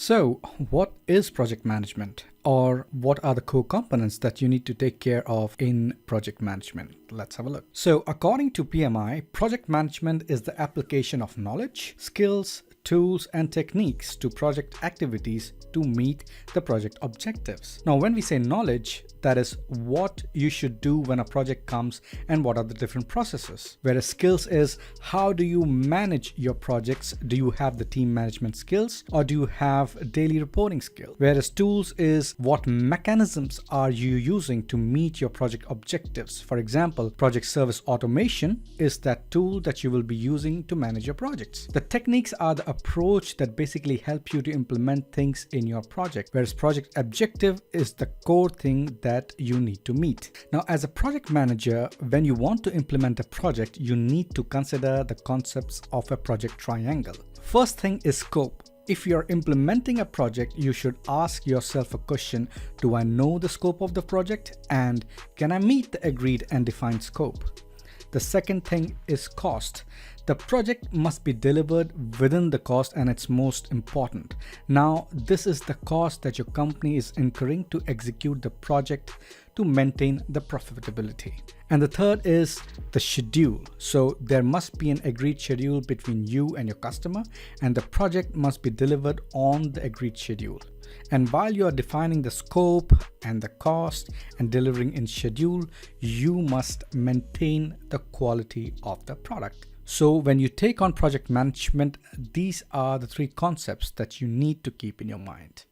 So, what is project management? Or what are the core components that you need to take care of in project management? Let's have a look. So, according to PMI, project management is the application of knowledge, skills, tools, and techniques to project activities to meet the project objectives. Now, when we say knowledge, that is what you should do when a project comes and what are the different processes. Whereas skills is how do you manage your projects? Do you have the team management skills or do you have daily reporting skills? Whereas tools is what mechanisms are you using to meet your project objectives. For example, project service automation is that tool that you will be using to manage your projects. The techniques are the approach that basically help you to implement things in your project. Whereas project objective is the core thing that you need to meet. Now, as a project manager, when you want to implement a project, you need to consider the concepts of a project triangle. First thing is scope. If you're implementing a project, you should ask yourself a question: do I know the scope of the project, and can I meet the agreed and defined scope? The second thing is cost. The project must be delivered within the cost, and it's most important. Now, this is the cost that your company is incurring to execute the project to maintain the profitability. And the third is the schedule. So there must be an agreed schedule between you and your customer, and the project must be delivered on the agreed schedule. And while you are defining the scope and the cost and delivering in schedule, you must maintain the quality of the product. So when you take on project management, these are the three concepts that you need to keep in your mind.